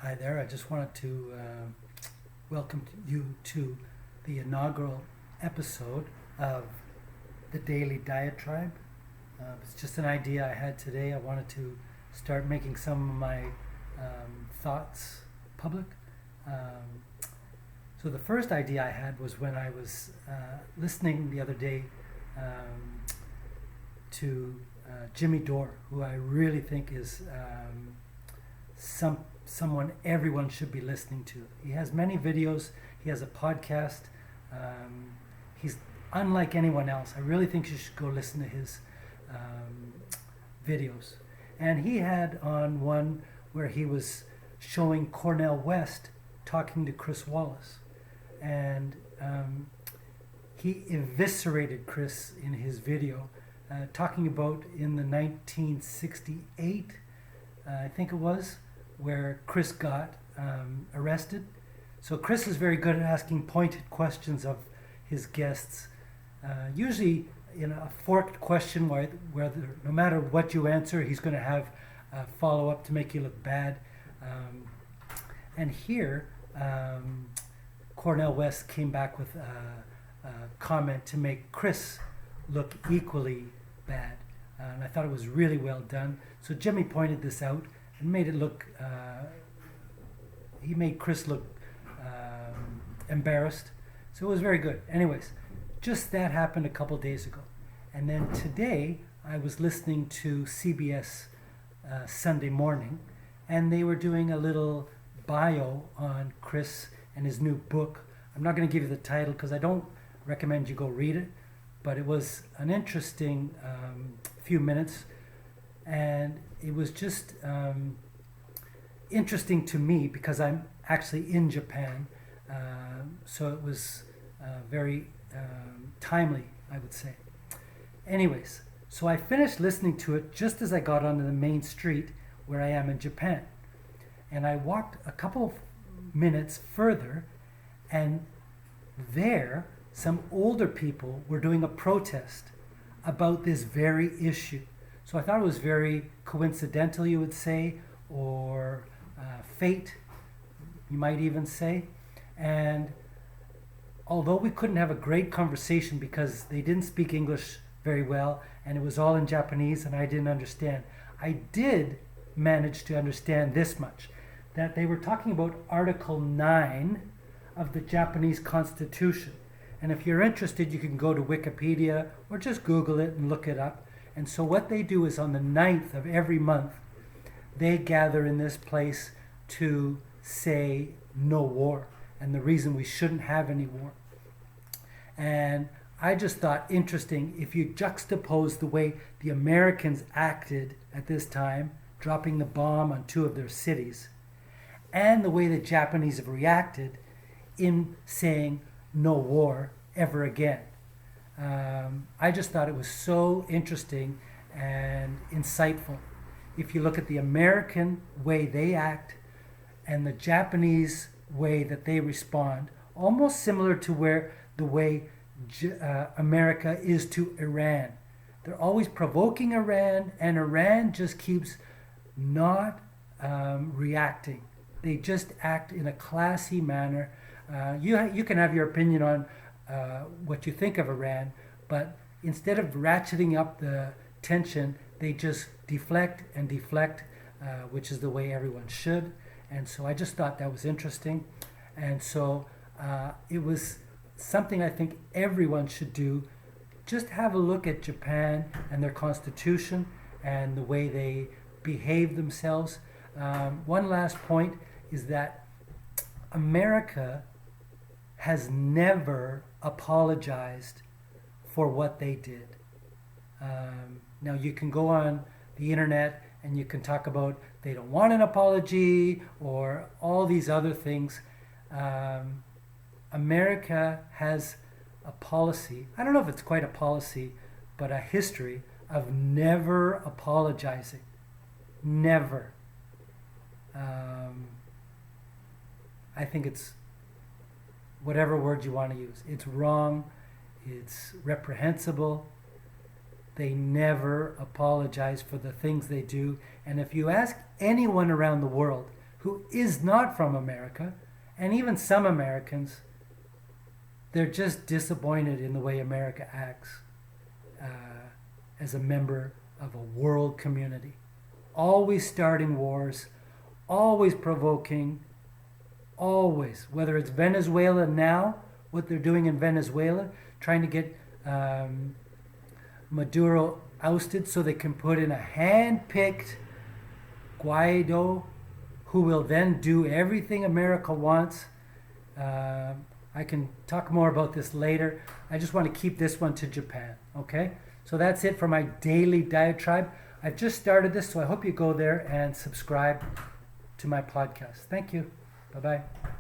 Hi there. I just wanted to welcome you to the inaugural episode of the Daily Diatribe. It's just an idea I had today. I wanted to start making some of my thoughts public. So the first idea I had was when I was listening the other day to Jimmy Dore, who I really think is someone everyone should be listening to. He has many videos. He has a podcast. He's unlike anyone else. I really think you should go listen to his videos. And he had on one where he was showing Cornel West talking to Chris Wallace. And he eviscerated Chris in his video, talking about in the 1968, I think it was, where Chris got arrested. So Chris is very good at asking pointed questions of his guests, usually in a forked question where no matter what you answer, he's going to have a follow-up to make you look bad. And here, Cornel West came back with a comment to make Chris look equally bad. And I thought it was really well done. So Jimmy pointed this out and made it look, he made Chris look embarrassed. So it was very good. Anyways, just that happened a couple days ago. And then today I was listening to CBS Sunday Morning, and they were doing a little bio on Chris and his new book. I'm not going to give you the title because I don't recommend you go read it, but it was an interesting few minutes. And it was just interesting to me because I'm actually in Japan. So it was very timely, I would say. Anyways, so I finished listening to it just as I got onto the main street where I am in Japan. And I walked a couple of minutes further, and there some older people were doing a protest about this very issue. So I thought it was very coincidental, you would say, or fate, you might even say. And although we couldn't have a great conversation because they didn't speak English very well and it was all in Japanese and I didn't understand, I did manage to understand this much, that they were talking about Article 9 of the Japanese Constitution. And if you're interested, you can go to Wikipedia or just Google it and look it up. And so what they do is on the 9th of every month, they gather in this place to say no war and the reason we shouldn't have any war. And I just thought interesting, if you juxtapose the way the Americans acted at this time, dropping the bomb on two of their cities, and the way the Japanese have reacted in saying no war ever again. I just thought it was so interesting and insightful. If you look at the American way they act and the Japanese way that they respond, almost similar to where the way America is to Iran. They're always provoking Iran, and Iran just keeps not reacting. They just act in a classy manner. You can have your opinion on what you think of Iran, but instead of ratcheting up the tension, they just deflect and deflect, which is the way everyone should. And so I just thought that was interesting. And so it was something I think everyone should do. Just have a look at Japan and their constitution and the way they behave themselves. One last point is that America has never apologized for what they did. Now you can go on the internet and you can talk about they don't want an apology or all these other things. America has a policy, I don't know if it's quite a policy, but a history of never apologizing. Never. I think it's whatever word you want to use. It's wrong. It's reprehensible. They never apologize for the things they do. And if you ask anyone around the world, who is not from America, and even some Americans, they're just disappointed in the way America acts as a member of a world community. Always starting wars, always provoking, always. Whether it's Venezuela now, what they're doing in Venezuela, trying to get Maduro ousted so they can put in a hand-picked Guaido who will then do everything America wants. I can talk more about this later. I just want to keep this one to Japan, okay? So that's it for my daily diatribe. I've just started this, so I hope you go there and subscribe to my podcast. Thank you. Bye-bye.